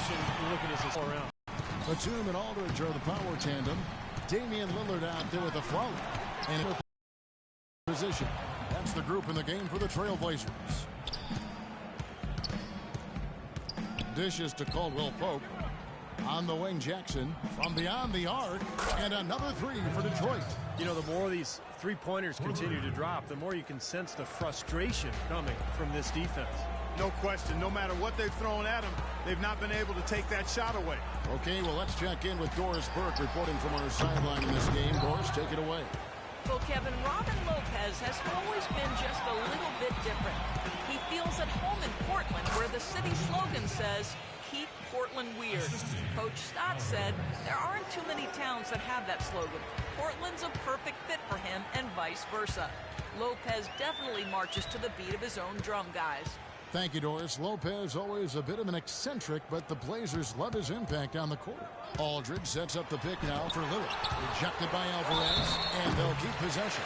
possession. You look at his all around. Batum and Aldridge are the power tandem. Damian Lillard out there with a foul. And in position. That's the group in the game for the Trailblazers. Dishes to Caldwell Pope. On the wing, Jackson from beyond the arc. And another three for Detroit. You know, the more these three-pointers continue to drop, the more you can sense the frustration coming from this defense. No question. No matter what they've thrown at him, they've not been able to take that shot away. Okay, well, let's check in with Doris Burke reporting from our sideline in this game. Doris, take it away. Well, Kevin, Robin Lopez has always been just a little bit different. He feels at home in Portland, where the city slogan says, "Keep Portland weird." Coach Stott said there aren't too many towns that have that slogan. Portland's a perfect fit for him and vice versa. Lopez definitely marches to the beat of his own drum, guys. Thank you, Doris. Lopez always a bit of an eccentric, but the Blazers love his impact on the court. Aldridge sets up the pick now for Lillard. Rejected by Alvarez, and they'll keep possession.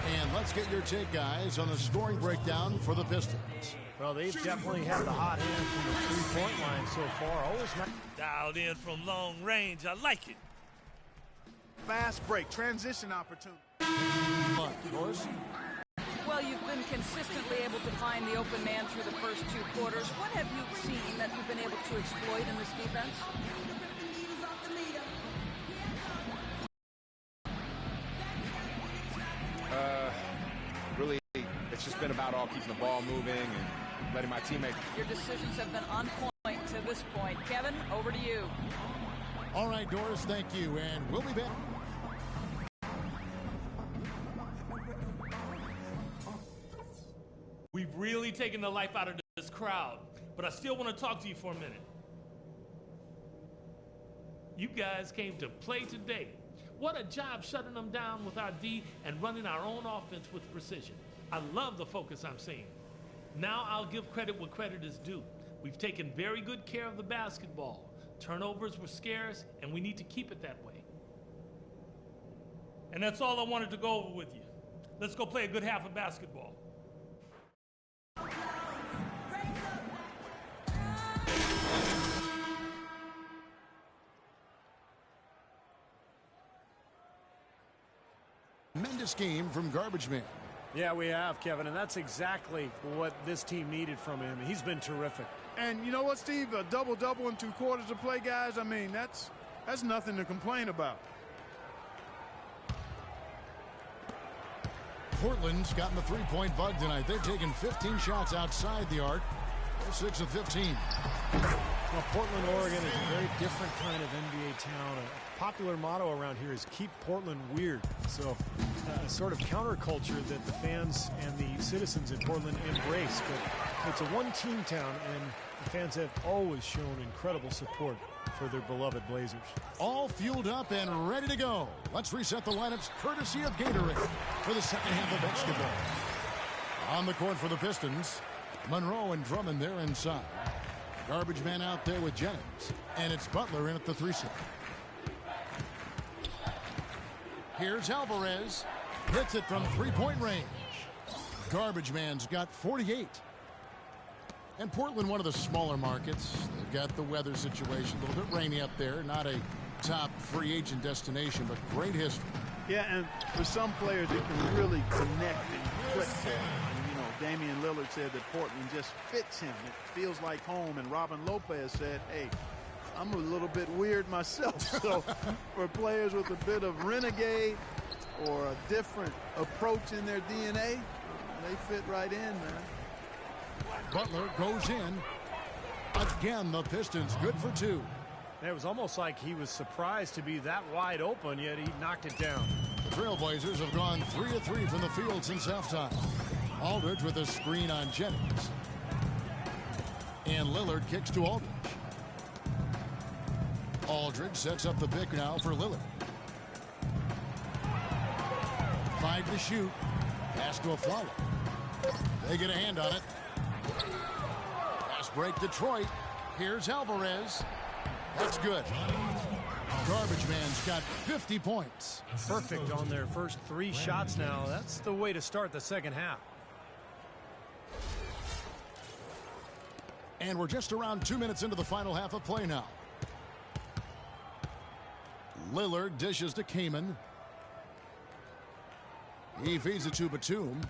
And let's get your take, guys, on the scoring breakdown for the Pistons. Well, they've definitely had the hot hand from the three-point line so far. Always not dialed in from long range. I like it. Fast break, transition opportunity. Doris? Well, you've been consistently able to find the open man through the first two quarters. What have you seen that you've been able to exploit in this defense? Really, it's just been about all keeping the ball moving and letting my teammates. Your decisions have been on point to this point. Kevin, over to you. All right, Doris, thank you, and we'll be back. We've really taken the life out of this crowd, but I still want to talk to you for a minute. You guys came to play today. What a job shutting them down with our D and running our own offense with precision. I love the focus I'm seeing. Now I'll give credit where credit is due. We've taken very good care of the basketball. Turnovers were scarce, and we need to keep it that way. And that's all I wanted to go over with you. Let's go play a good half of basketball. Tremendous game from Garbage Man. Yeah, we have, Kevin, and that's exactly what this team needed from him. He's been terrific. And you know what, Steve? A double-double in 2 quarters of play, guys. I mean, that's nothing to complain about. Portland's gotten the three-point bug tonight. They've taken 15 shots outside the arc. They're 6 of 15. Well, Portland, Oregon is a very different kind of NBA town. A popular motto around here is keep Portland weird. So a sort of counterculture that the fans and the citizens in Portland embrace. But it's a one-team town, and the fans have always shown incredible support for their beloved Blazers. All fueled up and ready to go. Let's reset the lineups courtesy of Gatorade for the second half of basketball. On the court for the Pistons, Monroe and Drummond there inside. Garbage Man out there with Jennings. And it's Butler in at the 3-6. Here's Alvarez. Hits it from three-point range. Garbage Man's got 48. And Portland, one of the smaller markets. They've got the weather situation, a little bit rainy up there. Not a top free agent destination, but great history. Yeah, and for some players, it can really connect and click for them. And, you know, Damian Lillard said that Portland just fits him. It feels like home. And Robin Lopez said, hey, I'm a little bit weird myself. So for players with a bit of renegade or a different approach in their DNA, they fit right in, man. Butler goes in. Again, the Pistons good for 2. It was almost like he was surprised to be that wide open, yet he knocked it down. The Trailblazers have gone 3 of 3 from the field since halftime. Aldridge with a screen on Jennings. And Lillard kicks to Aldridge. Aldridge sets up the pick now for Lillard. 5 to shoot. Pass to Afflalo. They get a hand on it. Pass break Detroit. Here's Alvarez. That's good. Garbage Man's got 50 points. Perfect on their first 3 shots now. That's the way to start the second half. And we're just around 2 minutes into the final half of play now. Lillard dishes to Kaman. He feeds it to Batum.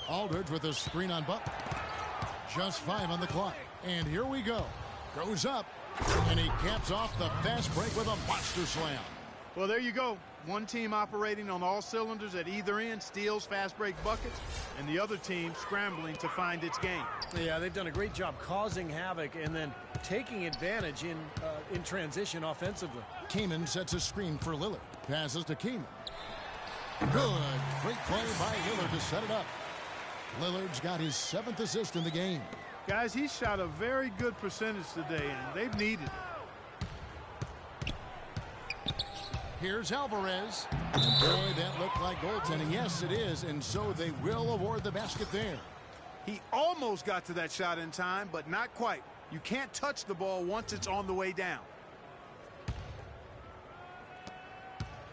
Aldridge with a screen on Butler. Just 5 on the clock. And here we go. Goes up. And he caps off the fast break with a monster slam. Well, there you go. One team operating on all cylinders at either end, steals, fast break buckets, and the other team scrambling to find its game. Yeah, they've done a great job causing havoc and then taking advantage in transition offensively. Kaman sets a screen for Lillard. Passes to Kaman. Good. Great play by Lillard to set it up. Lillard's got his 7th assist in the game. Guys, he shot a very good percentage today, and they've needed it. Here's Alvarez. Boy, that looked like goaltending. Yes, it is, and so they will award the basket there. He almost got to that shot in time, but not quite. You can't touch the ball once it's on the way down.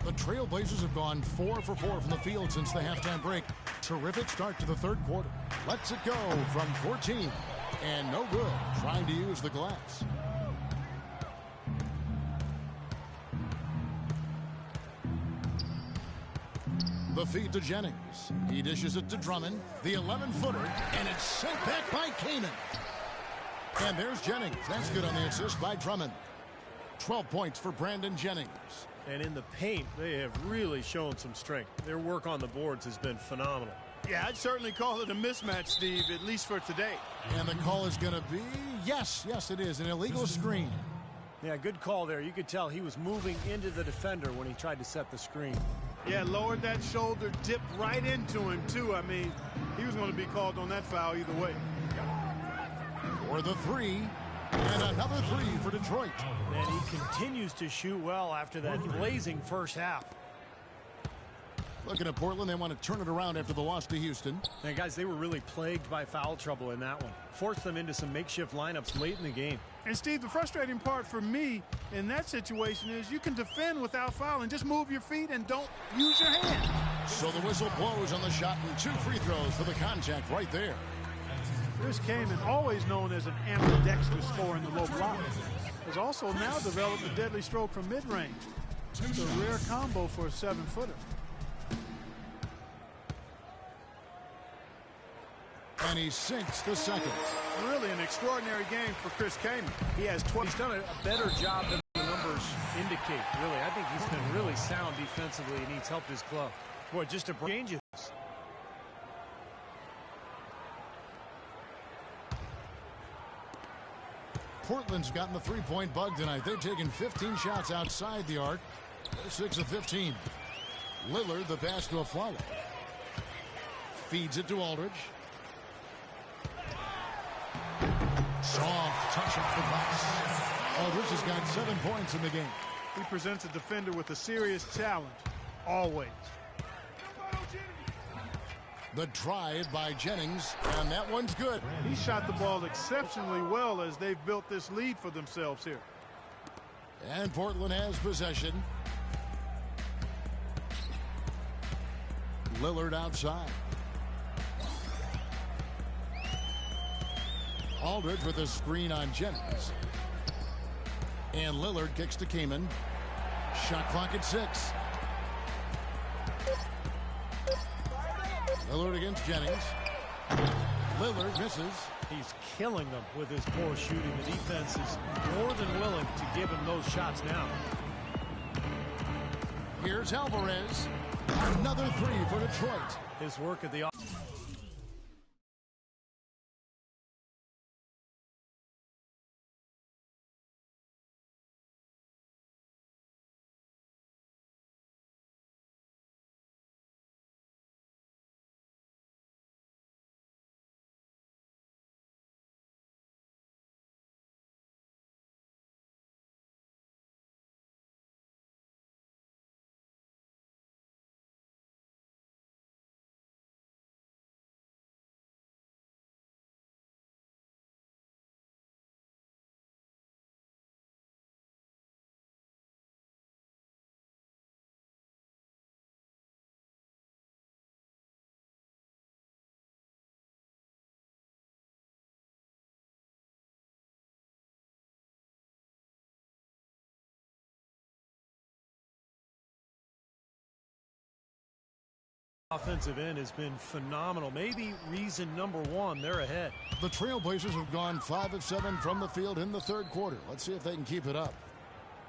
The Trailblazers have gone 4 for 4 from the field since the halftime break. Terrific start to the third quarter. Lets it go from 14. And no good. Trying to use the glass. The feed to Jennings. He dishes it to Drummond. The 11-footer. And it's sent back by Kaman. And there's Jennings. That's good on the assist by Drummond. 12 points for Brandon Jennings. And in the paint, they have really shown some strength. Their work on the boards has been phenomenal. Yeah, I'd certainly call it a mismatch, Steve, at least for today. And the call is going to be, yes, it is, an illegal screen. Yeah, good call there. You could tell he was moving into the defender when he tried to set the screen. Yeah, lowered that shoulder, dipped right into him, too. I mean, he was going to be called on that foul either way. For the 3, and another 3 for Detroit. And he continues to shoot well after that blazing first half. Looking at Portland, they want to turn it around after the loss to Houston. And guys, they were really plagued by foul trouble in that one. Forced them into some makeshift lineups late in the game. And Steve, the frustrating part for me in that situation is you can defend without fouling. Just move your feet and don't use your hand. So the whistle blows on the shot and 2 free throws for the contact right there. Chris Kaman, always known as an ambidextrous scorer in the low block, has also now developed a deadly stroke from mid-range. It's a rare combo for a 7-footer. And he sinks the second. Really an extraordinary game for Chris Kaman. He has 12. He's done a better job than the numbers indicate, really. I think he's been really sound defensively, and he's helped his club. Boy, just to change it. Portland's gotten the 3-point bug tonight. They've taken 15 shots outside the arc. They're 6 of 15. Lillard, the pass to Afflalo. Feeds it to Aldridge. Soft touch off the glass. Aldridge has got 7 points in the game. He presents a defender with a serious challenge, always. The drive by Jennings, and that one's good. He shot the ball exceptionally well as they've built this lead for themselves here. And Portland has possession. Lillard outside. Aldridge with a screen on Jennings. And Lillard kicks to Kaman. Shot clock at 6. Lillard against Jennings. Lillard misses. He's killing them with his poor shooting. The defense is more than willing to give him those shots now. Here's Alvarez. Another 3 for Detroit. His work at the Offensive end has been phenomenal. Maybe reason number one, they're ahead. The Trailblazers have gone 5 of 7 from the field in the third quarter. Let's see if they can keep it up.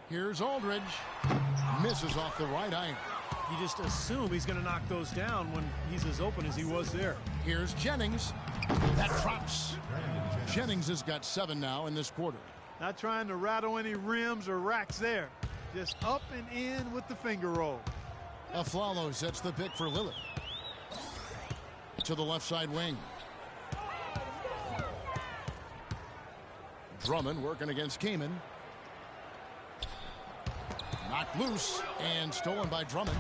Here's Aldridge. Misses off the right iron. You just assume he's going to knock those down when he's as open as he was there. Here's Jennings. That drops. Jennings has got 7 now in this quarter. Not trying to rattle any rims or racks there. Just up and in with the finger roll. Aflalo sets the pick for Lillard. To the left side wing. Drummond working against Kaman. Knocked loose and stolen by Drummond.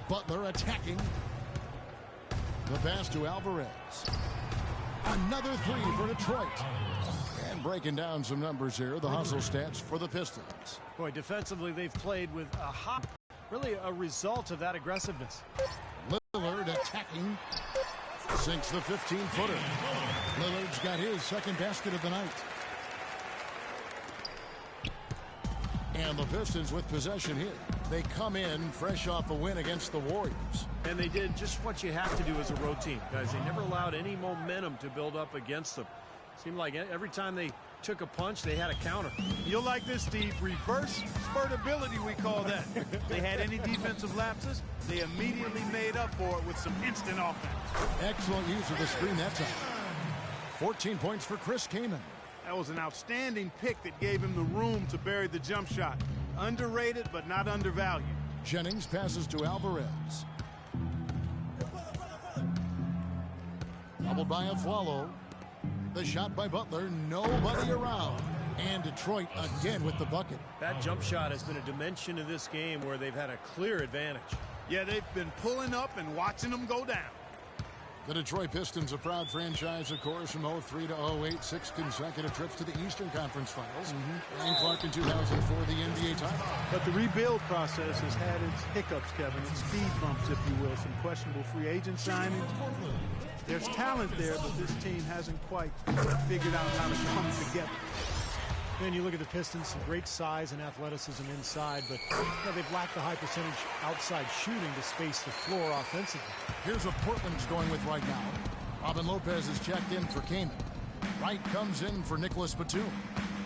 Butler attacking. The pass to Alvarez. Another three for Detroit. And breaking down some numbers here, the hustle stats for the Pistons. Boy, defensively they've played with a hop, really a result of that aggressiveness. Lillard attacking. Sinks the 15-footer. Lillard's got his second basket of the night. And the Pistons with possession here. They come in fresh off a win against the Warriors. And they did just what you have to do as a road team, guys. They never allowed any momentum to build up against them. Seemed like every time they took a punch, they had a counter. You'll like this, Steve. Reverse spurtability, we call that. They had any defensive lapses, they immediately made up for it with some instant offense. Excellent use of the screen that time. 14 points for Chris Kaman. That was an outstanding pick that gave him the room to bury the jump shot. Underrated, but not undervalued. Jennings passes to Alvarez. Doubled by Aflalo. The shot by Butler, nobody around. And Detroit again with the bucket. That jump shot has been a dimension of this game where they've had a clear advantage. Yeah, they've been pulling up and watching them go down. The Detroit Pistons, a proud franchise, of course, from 03 to 08, 6 consecutive trips to the Eastern Conference Finals. And Clark in 2004, the NBA title. But the rebuild process has had its hiccups, Kevin, its speed bumps, if you will, some questionable free agent signings. There's talent there, but this team hasn't quite figured out how to come together. Then you look at the Pistons, some great size and athleticism inside, but they've lacked the high percentage outside shooting to space the floor offensively. Here's what Portland's going with right now. Robin Lopez is checked in for Kaman. Wright comes in for Nicholas Batum.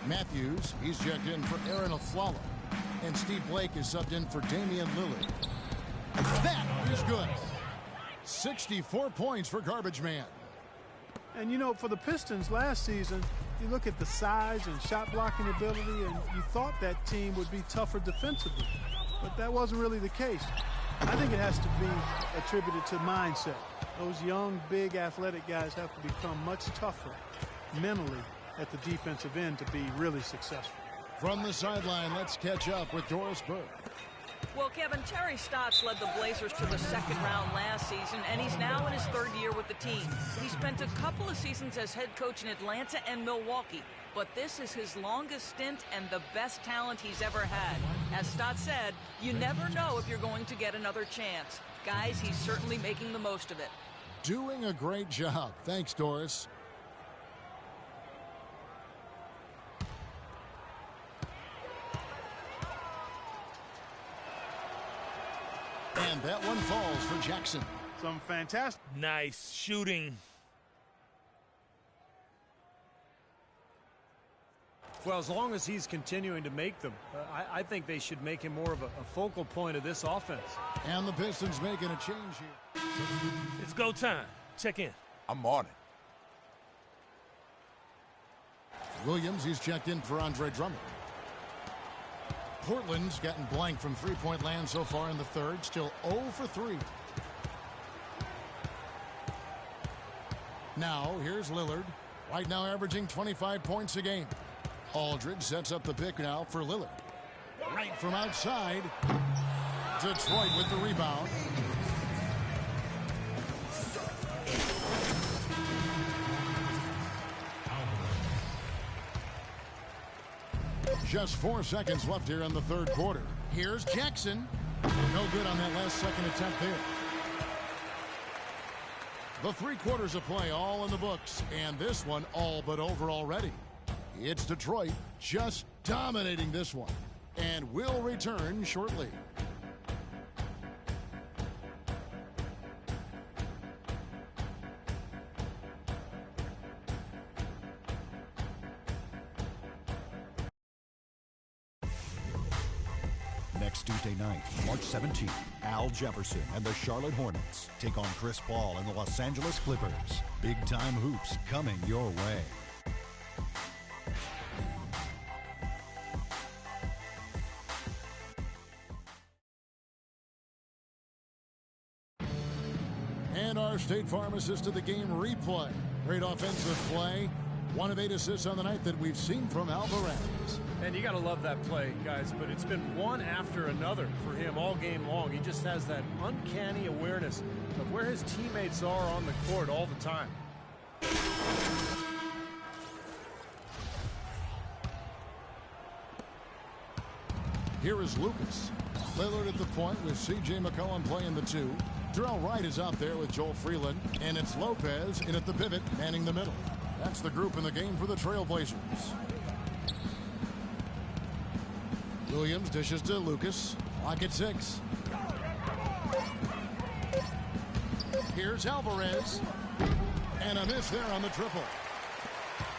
Matthews, he's checked in for Aaron Aflalo. And Steve Blake is subbed in for Damian Lillard. That is good. 64 points for Garbage Man. And, you know, for the Pistons last season, you look at the size and shot blocking ability, and you thought that team would be tougher defensively. But that wasn't really the case. I think it has to be attributed to mindset. Those young, big, athletic guys have to become much tougher mentally at the defensive end to be really successful. From the sideline, let's catch up with Doris Burke. Well, Kevin, Terry Stotts led the Blazers to the second round last season, and he's now in his third year with the team. He spent a couple of seasons as head coach in Atlanta and Milwaukee, but this is his longest stint and the best talent he's ever had. As Stotts said, you never know if you're going to get another chance. Guys, he's certainly making the most of it. Doing a great job. Thanks, Doris. And that one falls for Jackson. Some fantastic. Nice shooting. Well, as long as he's continuing to make them, I think they should make him more of a focal point of this offense. And the Pistons making a change here. It's go time. Check in. I'm on it. Williams, he's checked in for Andre Drummond. Portland's gotten blank from three-point land so far in the third. Still 0 for 3. Now, here's Lillard. Right now averaging 25 points a game. Aldridge sets up the pick now for Lillard. Right from outside. Detroit with the rebound. Just 4 seconds left here in the third quarter. Here's Jackson. No good on that last second attempt there. The 3 quarters of play all in the books, and this one all but over already. It's Detroit just dominating this one, and will return shortly. Next Tuesday night, March 17th, Al Jefferson and the Charlotte Hornets take on Chris Paul and the Los Angeles Clippers. Big-time hoops coming your way. And our State Farm assist to the game replay. Great offensive play. 1 of 8 assists on the night that we've seen from Alvarez. And you got to love that play, guys, but it's been one after another for him all game long. He just has that uncanny awareness of where his teammates are on the court all the time. Here is Lucas. Lillard at the point with C.J. McCollum playing the 2. Terrell Wright is out there with Joel Freeland. And it's Lopez in at the pivot, manning the middle. That's the group in the game for the Trailblazers. Williams dishes to Lucas. Clock at 6. Here's Alvarez. And a miss there on the triple.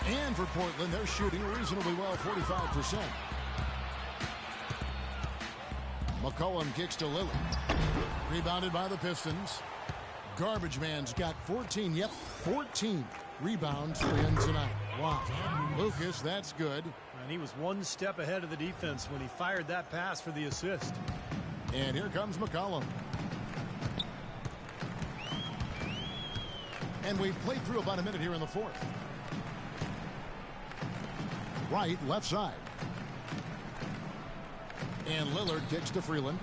And for Portland, they're shooting reasonably well, 45%. McCollum kicks to Lillard. Rebounded by the Pistons. Garbage Man's got 14. Yep, 14 rebounds for him tonight. Wow. Lucas, that's good. And he was one step ahead of the defense when he fired that pass for the assist. And here comes McCollum. And we've played through about a minute here in the fourth. Wright, left side. And Lillard kicks to Freeland.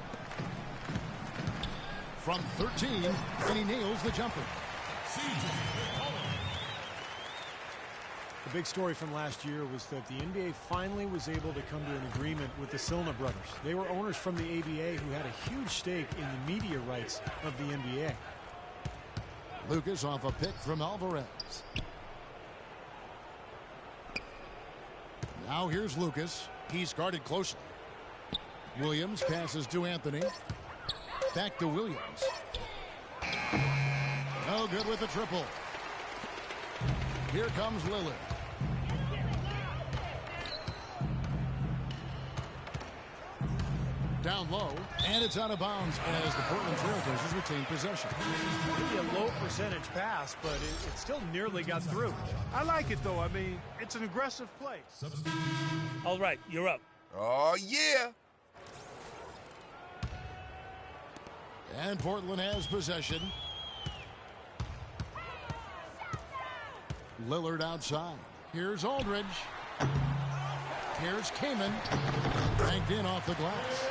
From 13, and he nails the jumper. The big story from last year was that the NBA finally was able to come to an agreement with the Silna brothers. They were owners from the ABA who had a huge stake in the media rights of the NBA. Lucas off a pick from Alvarez. Now here's Lucas. He's guarded closely. Williams passes to Anthony. Back to Williams. No good with the triple. Here comes Lillard. Down low, and it's out of bounds as the Portland Trailblazers retain possession. Maybe a low percentage pass, but it still nearly got through. I like it, though. I mean, it's an aggressive play. All right, you're up. Oh, yeah. And Portland has possession. Lillard outside. Here's Aldridge. Here's Kaman. Banked in off the glass.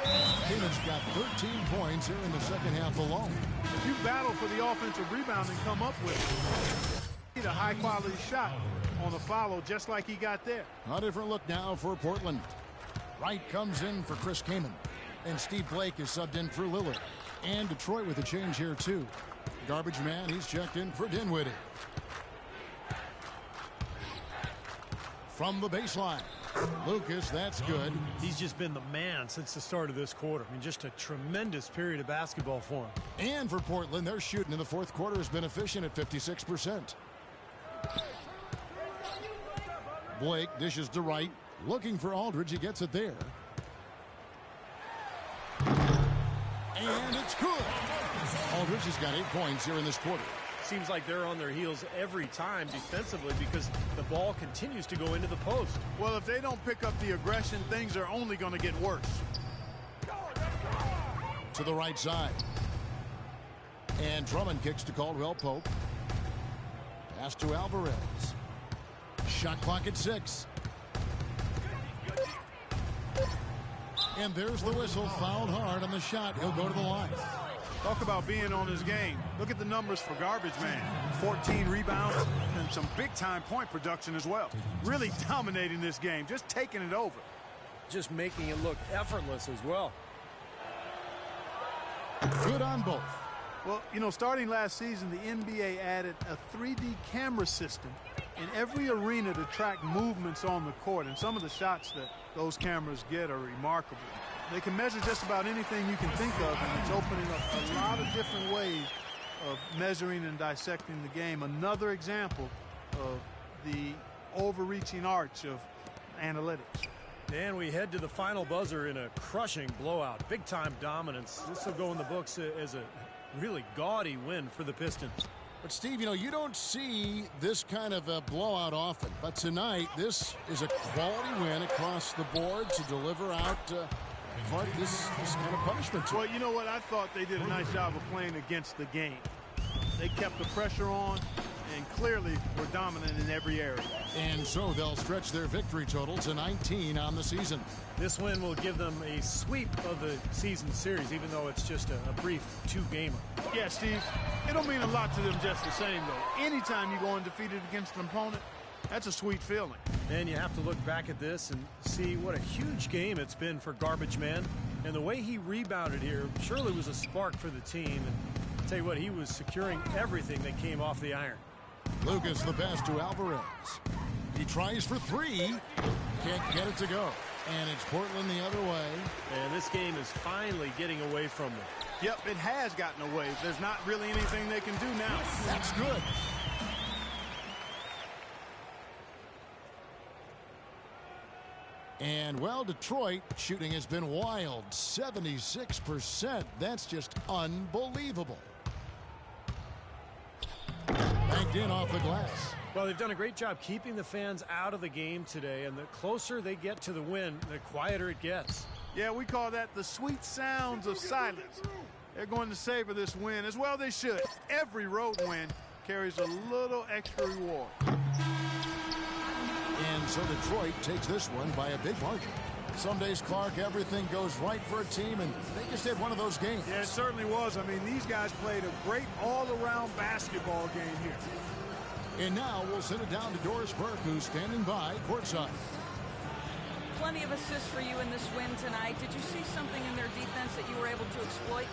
Kaman's got 13 points here in the second half alone. If you battle for the offensive rebound and come up with it, a high-quality shot on the follow just like he got there. A different look now for Portland. Wright comes in for Chris Kaman. And Steve Blake is subbed in for Lillard. And Detroit with a change here, too. Garbage man, he's checked in for Dinwiddie. From the baseline. Lucas, that's good. He's just been the man since the start of this quarter. I mean, just a tremendous period of basketball for him. And for Portland, their shooting in the fourth quarter has been efficient at 56%. Blake dishes to Wright. Looking for Aldridge. He gets it there. And it's good. Aldridge has got 8 points here in this quarter. Seems like they're on their heels every time defensively because the ball continues to go into the post. Well, if they don't pick up the aggression, things are only going to get worse. To the right side. And Drummond kicks to Caldwell Pope. Pass to Alvarez. Shot clock at 6. And there's the whistle. Fouled hard on the shot. He'll go to the line. Talk about being on his game. Look at the numbers for Garbage Man. 14 rebounds and some big-time point production as well. Really dominating this game, just taking it over. Just making it look effortless as well. Good on both. Well, you know, starting last season, the NBA added a 3D camera system in every arena to track movements on the court. And some of the shots that those cameras get are remarkable. They can measure just about anything you can think of, and it's opening up a lot of different ways of measuring and dissecting the game. Another example of the overreaching arch of analytics. And we head to the final buzzer in a crushing blowout. Big-time dominance. This will go in the books as a really gaudy win for the Pistons. But, Steve, you don't see this kind of a blowout often. But tonight, this is a quality win across the board to deliver out this kind of punishment. Well, you know what? I thought they did a nice job of playing against the game. They kept the pressure on and clearly were dominant in every area. And so they'll stretch their victory total to 19 on the season. This win will give them a sweep of the season series, even though it's just a brief two-gamer. Yeah, Steve, it'll mean a lot to them just the same, though. Anytime you go undefeated against an opponent, that's a sweet feeling. And you have to look back at this and see what a huge game it's been for Garbage Man. And the way he rebounded here surely was a spark for the team. And I'll tell you what, he was securing everything that came off the iron. Lucas the pass to Alvarez. He tries for three. Can't get it to go. And it's Portland the other way. And this game is finally getting away from them. Yep, it has gotten away. There's not really anything they can do now. That's good. And, well, Detroit shooting has been wild. 76%. That's just unbelievable. Banked in off the glass. Well, they've done a great job keeping the fans out of the game today, and the closer they get to the win, the quieter it gets. Yeah, we call that the sweet sounds of silence. They're going to savor this win, as well they should. Every road win carries a little extra reward. And so Detroit takes this one by a big margin. Some days, Clark, everything goes right for a team, and they just had one of those games. Yeah, it certainly was. I mean, these guys played a great all-around basketball game here. And now we'll send it down to Doris Burke, who's standing by courtside. Plenty of assists for you in this win tonight. Did you see something in their defense that you were able to exploit?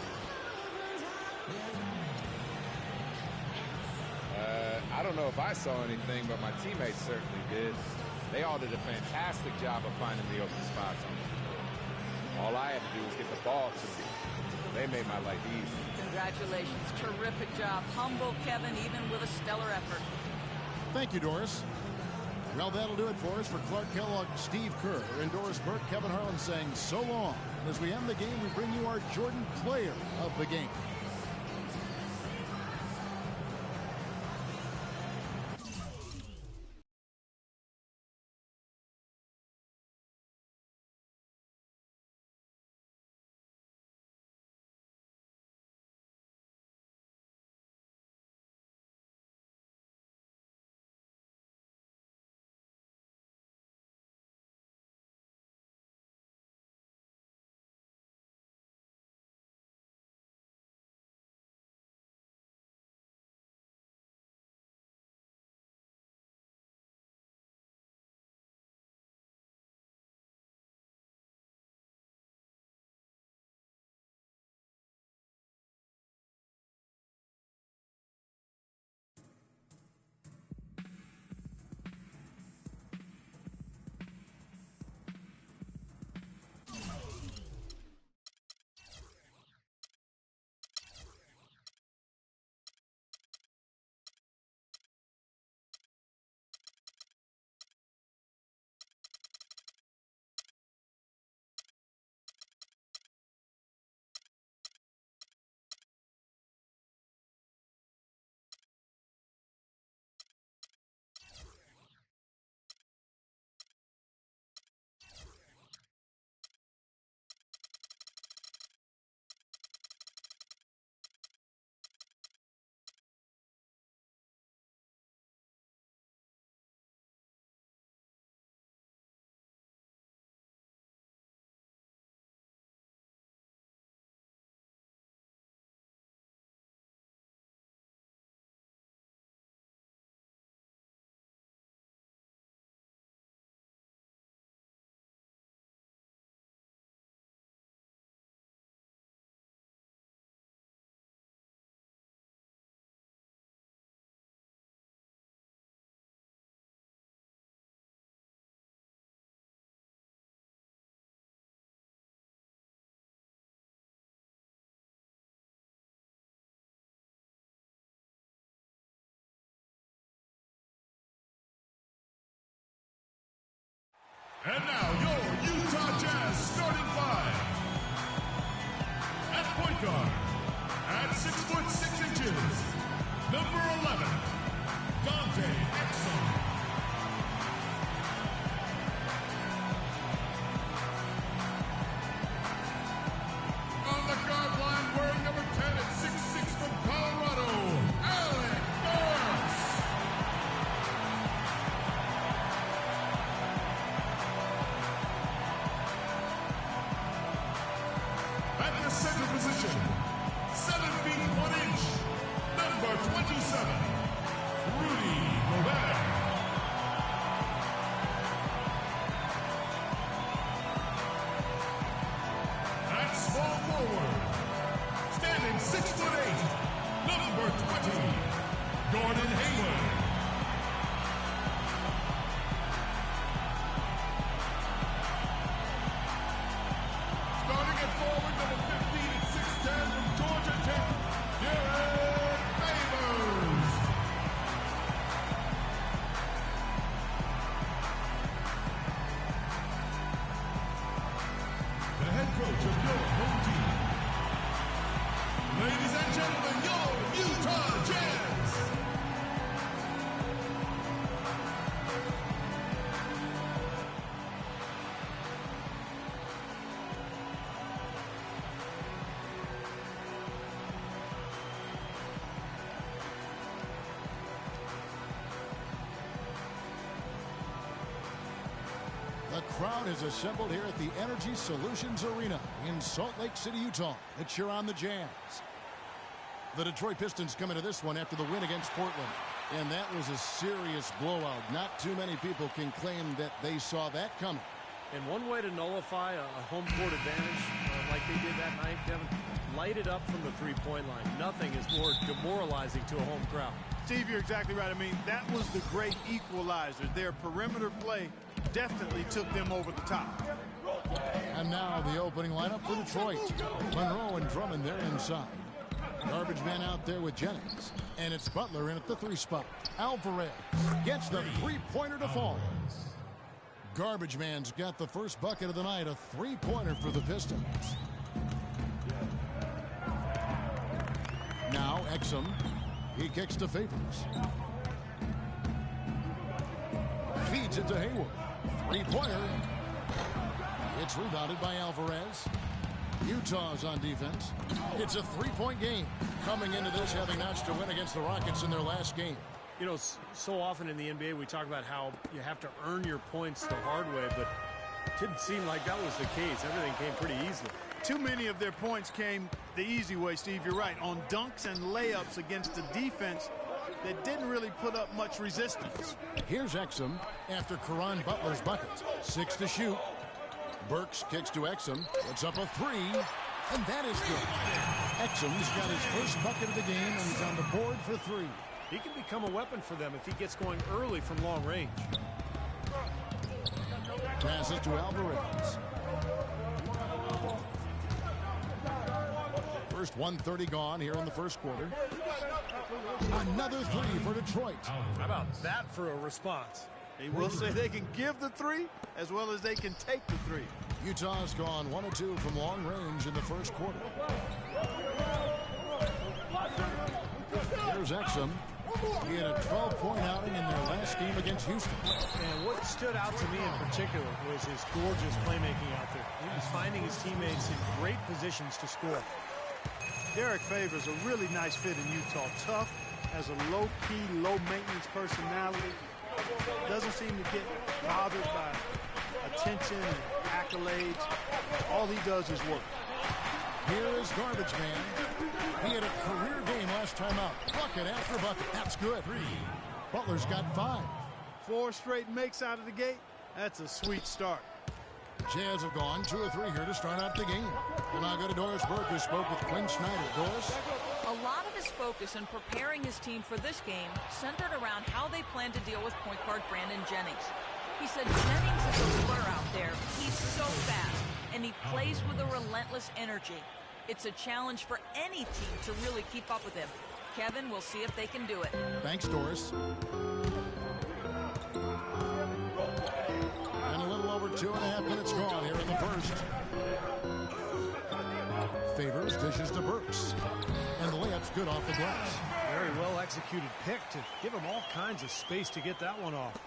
I don't know if I saw anything, but my teammates certainly did. They all did a fantastic job of finding the open spots on the floor. All I had to do was get the ball to them. They made my life easy. Congratulations. Terrific job. Humble Kevin, even with a stellar effort. Thank you, Doris. Well, that'll do it for us. For Clark Kellogg, Steve Kerr, and Doris Burke, Kevin Harlan saying so long. And as we end the game, we bring you our Jordan Player of the Game. And now your Utah Jazz starting five. At point guard, at 6'6", number 11, Dante Exum. On the guard line, wearing number 10 at 6'6" from Colorado, Alec Burks. At the center position, 7 feet 1 inch, number 27, Rudy Gobert. At small forward, standing 6'8", number 20, Gordon Hayward. Starting at forward, number 15 at 6'10" from Georgia Tech, Derek Favors. The head coach of your home team. Ladies and gentlemen, your Utah Jazz. The crowd has assembled here at the Energy Solutions Arena in Salt Lake City, Utah, to cheer on the Jazz. The Detroit Pistons come into this one after the win against Portland. And that was a serious blowout. Not too many people can claim that they saw that coming. And one way to nullify a home court advantage, like they did that night, Kevin, light it up from the three-point line. Nothing is more demoralizing to a home crowd. Steve, you're exactly right. I mean, that was the great equalizer. Their perimeter play definitely took them over the top. And now the opening lineup for Detroit. Monroe and Drummond, they're inside. Garbage man out there with Jennings. And it's Butler in at the 3 spot. Alvarez gets the three-pointer to fall. Garbage man's got the first bucket of the night, a three-pointer for the Pistons. Now Exum. He kicks to Favors. Feeds it to Hayward. Three-pointer. It's rebounded by Alvarez. Utah's on defense. It's a three-point game. Coming into this having notched a win against the Rockets in their last game. You know, so often in the NBA we talk about how you have to earn your points the hard way, but it didn't seem like that was the case. Everything came pretty easily. Too many of their points came the easy way, Steve. You're right. On dunks and layups against a defense that didn't really put up much resistance. Here's Exum after Caron Butler's buckets. 6 to shoot. Burks kicks to Exum. It's up a 3. And that is good. Exum's got his first bucket of the game, and he's on the board for 3. He can become a weapon for them if he gets going early from long range. Passes to Alvarez. First 1:30 gone here in the first quarter. Another 3 for Detroit. How about that for a response? They will say they can give the 3 as well as they can take the 3. Utah's gone 1 of 2 from long range in the first quarter. Here's Exum. He had a 12-point outing in their last game against Houston. And what stood out to me in particular was his gorgeous playmaking out there. He was finding his teammates in great positions to score. Derek Favors, a really nice fit in Utah. Tough, has a low-key, low-maintenance personality. Doesn't seem to get bothered by attention and accolades. All he does is work. Here is Garbage Man. He had a career game last time out. Bucket after bucket. That's good. 3. Butler's got 5. 4 straight makes out of the gate. That's a sweet start. Jazz have gone 2 of 3 here to start out the game. We'll now go to Doris Burke, who spoke with Quinn Snyder. Doris? A lot of his focus in preparing his team for this game centered around how they plan to deal with point guard Brandon Jennings. He said Jennings is a blur out there. He's so fast, and he plays with a relentless energy. It's a challenge for any team to really keep up with him. Kevin, we'll see if they can do it. Thanks, Doris. And a little over 2.5 minutes gone Dishes to Burks. And the layup's good off the glass. Very well executed pick to give him all kinds of space to get that one off.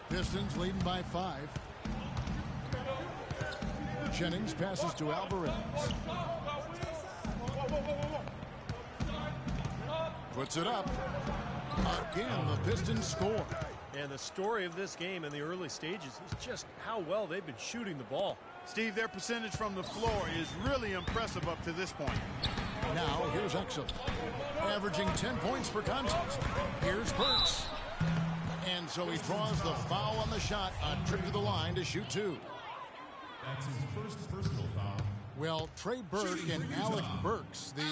Pistons leading by 5. Jennings passes to Alvarez. Puts it up. Again, the Pistons score. And the story of this game in the early stages is just how well they've been shooting the ball. Steve, their percentage from the floor is really impressive up to this point. Now, here's Exum, averaging 10 points per contest. Here's Burks. And so he draws the foul on the shot, a trip to the line to shoot 2. That's his first personal foul. Well, Trey Burke and Alec Burks, the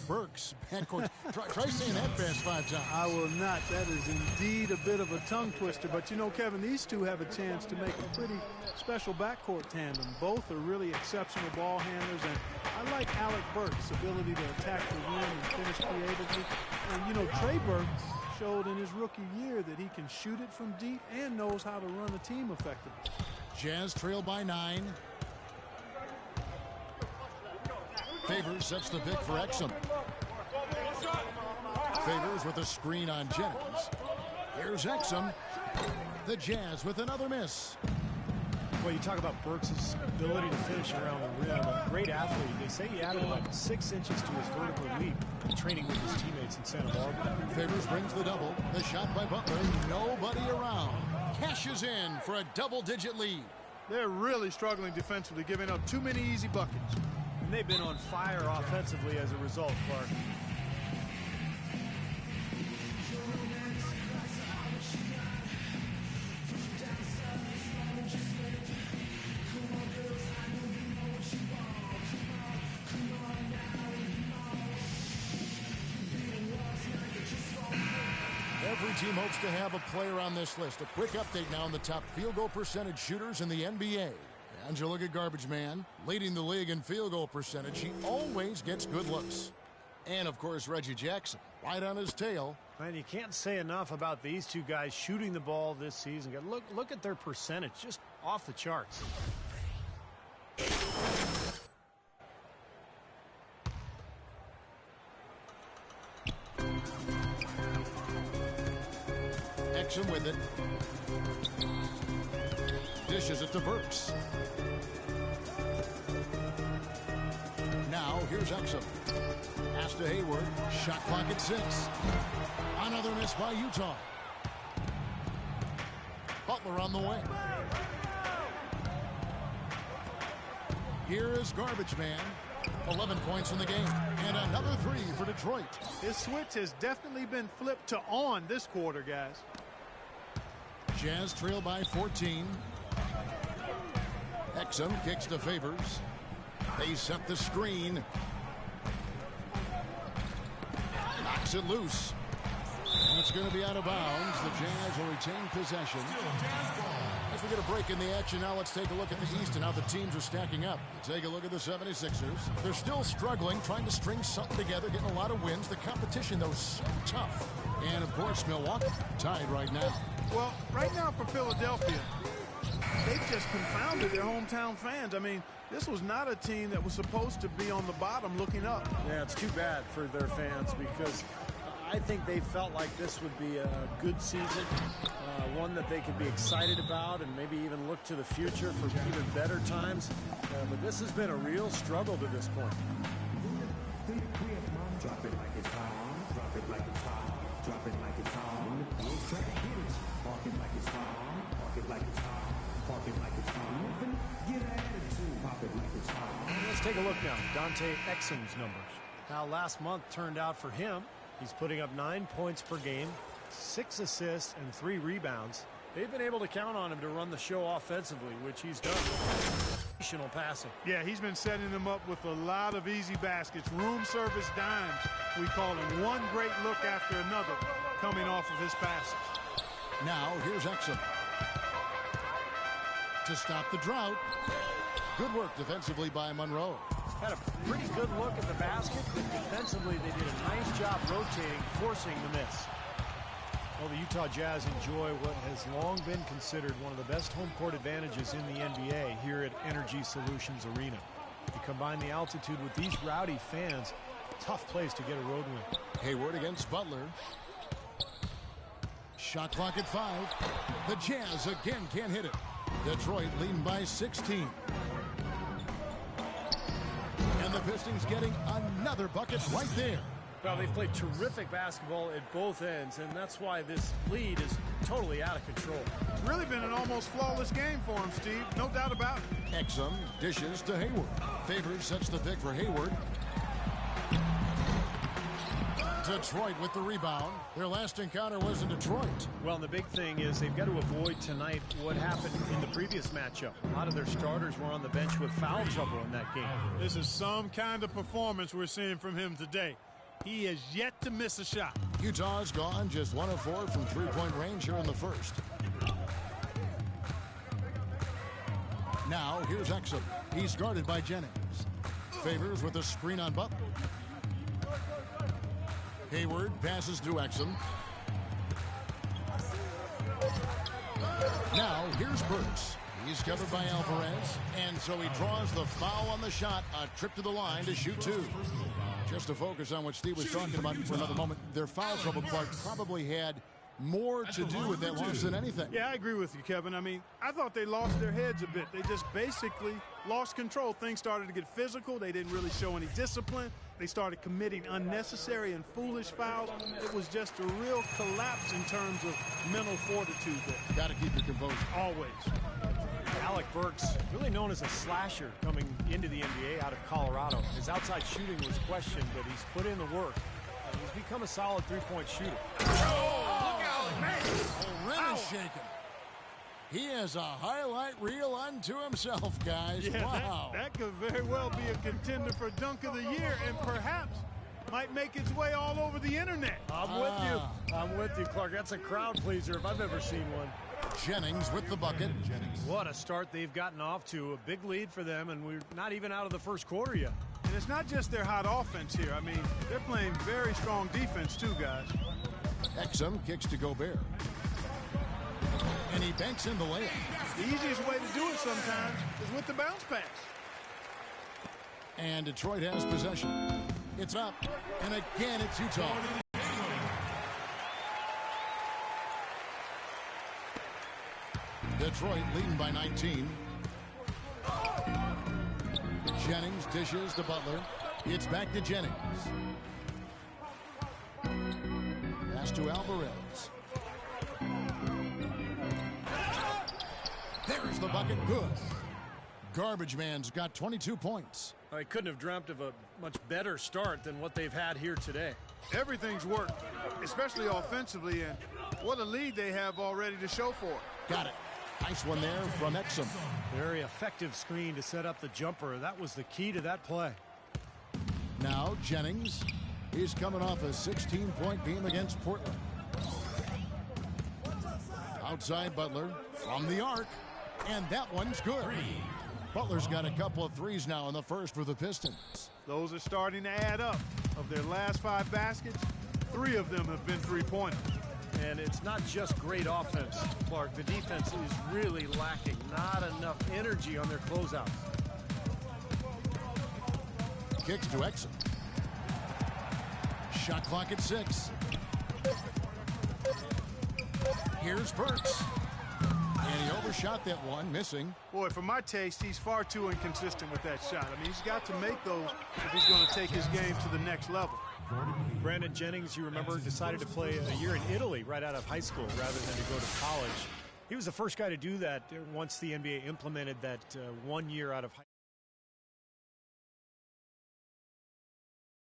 Burks backcourt. Try saying that fast 5 times. I will not. That is indeed a bit of a tongue twister. But, you know, Kevin, these two have a chance to make a pretty special backcourt tandem. Both are really exceptional ball handlers. And I like Alec Burks' ability to attack the rim and finish creatively. And, you know, Trey Burks showed in his rookie year that he can shoot it from deep and knows how to run a team effectively. Jazz trail by 9. Favors sets the pick for Exum. Favors with a screen on Jennings. Here's Exum. The Jazz with another miss. Well, you talk about Burks' ability to finish around the rim. A great athlete. They say he added about 6 inches to his vertical leap in training with his teammates in Santa Barbara. Favors brings the double. The shot by Butler. Nobody around. Cashes in for a double-digit lead. They're really struggling defensively, giving up too many easy buckets. And they've been on fire offensively as a result, Clark. Every team hopes to have a player on this list. A quick update now on the top field goal percentage shooters in the NBA. And you look at Garbage Man, leading the league in field goal percentage. He always gets good looks. And, of course, Reggie Jackson, right on his tail. And you can't say enough about these two guys shooting the ball this season. Look at their percentage, just off the charts. Exum with it. Dishes it to Burks. Now, here's Exum. Pass to Hayward. Shot clock at 6. Another miss by Utah. Butler on the wing. Here is Garbage Man. 11 points in the game. And another 3 for Detroit. His switch has definitely been flipped to on this quarter, guys. Jazz trail by 14. Exum kicks to Favors. They set the screen. Knocks it loose. That's going to be out of bounds. The Jazz will retain possession. As we get a break in the action now, let's take a look at the East and how the teams are stacking up. Take a look at the 76ers. They're still struggling, trying to string something together, getting a lot of wins. The competition, though, so tough. And, of course, Milwaukee tied right now. Well, right now for Philadelphia, they've just confounded their hometown fans. I mean, this was not a team that was supposed to be on the bottom looking up. Yeah, it's too bad for their fans because I think they felt like this would be a good season, one that they could be excited about and maybe even look to the future for even better times. But this has been a real struggle to this point. Drop it like it's hot. Drop it like it's hot. Drop it like it's hot. Park it like it's hot. Park it like it's hot. Park it like it's hot. Get an attitude. Pop it like it's hot. Let's take a look now. Dante Exum's numbers. How last month turned out for him. He's putting up 9 points per game, 6 assists, and 3 rebounds. They've been able to count on him to run the show offensively, which he's done. Passing. Yeah, he's been setting them up with a lot of easy baskets. Room service dimes, we call them. One great look after another coming off of his passes. Now, here's Exum. To stop the drought. Good work defensively by Monroe. Had a pretty good look at the basket, but defensively they did a nice job rotating, forcing the miss. Well, the Utah Jazz enjoy what has long been considered one of the best home court advantages in the NBA here at Energy Solutions Arena. You combine the altitude with these rowdy fans, tough place to get a road win. Hayward against Butler. Shot clock at 5. The Jazz again can't hit it. Detroit leading by 16. And the Pistons getting another bucket right there. Well, they've played terrific basketball at both ends, and that's why this lead is totally out of control. It's really been an almost flawless game for him, Steve. No doubt about it. Exum dishes to Hayward. Favors sets the pick for Hayward. Detroit with the rebound. Their last encounter was in Detroit. Well, and the big thing is they've got to avoid tonight what happened in the previous matchup. A lot of their starters were on the bench with foul trouble in that game. This is some kind of performance we're seeing from him today. He has yet to miss a shot. Utah's gone just 1 of 4 from three-point range here in the first. Now, here's Exum. He's guarded by Jennings. Favors with a screen on Butler. Hayward passes to Exum. Now, here's Burks. He's covered by Alvarez, and so he draws the foul on the shot. A trip to the line to shoot 2. Just to focus on what Steve was talking about for another moment, their foul trouble, Clark, probably had more to do with that loss than anything. Yeah, I agree with you, Kevin. I mean, I thought they lost their heads a bit. They just basically lost control. Things started to get physical. They didn't really show any discipline. They started committing unnecessary and foolish fouls. It was just a real collapse in terms of mental fortitude there. Got to keep your composure. Always. Alec Burks, really known as a slasher coming into the NBA out of Colorado. His outside shooting was questioned, but he's put in the work. He's become a solid three-point shooter. Oh, look out, man! The rim is shaken. He has a highlight reel unto himself, guys. Yeah, wow. that could very well be a contender for Dunk of the Year and perhaps might make its way all over the internet. I'm with you. I'm with you, Clark. That's a crowd pleaser if I've ever seen one. Jennings with the bucket. What a start they've gotten off to. A big lead for them, and we're not even out of the first quarter yet. And it's not just their hot offense here. I mean, they're playing very strong defense too, guys. Exum kicks to Gobert. And he banks in the layup. The easiest way to do it sometimes is with the bounce pass. And Detroit has possession. It's up. And again, it's Utah. Detroit leading by 19. Jennings dishes to Butler. It's back to Jennings. Pass to Alvarez. There's the bucket. Good. Garbage Man's got 22 points. I couldn't have dreamt of a much better start than what they've had here today. Everything's worked, especially offensively, and what a lead they have already to show for it. Got it. Nice one there from Exum. Very effective screen to set up the jumper. That was the key to that play. Now Jennings. He's coming off a 16-point game against Portland. Outside Butler from the arc. And that one's good. Butler's got a couple of threes now in the first for the Pistons. Those are starting to add up. Of their last 5 baskets, 3 of them have been three-pointers. And it's not just great offense, Clark. The defense is really lacking. Not enough energy on their closeouts. Kicks to Exum. Shot clock at 6. Here's Burks. And he overshot that one, missing. Boy, for my taste, he's far too inconsistent with that shot. I mean, he's got to make those if he's going to take his game to the next level. Brandon Jennings, you remember, decided to play a year in Italy right out of high school rather than to go to college. He was the first guy to do that once the NBA implemented that 1 year out of high school.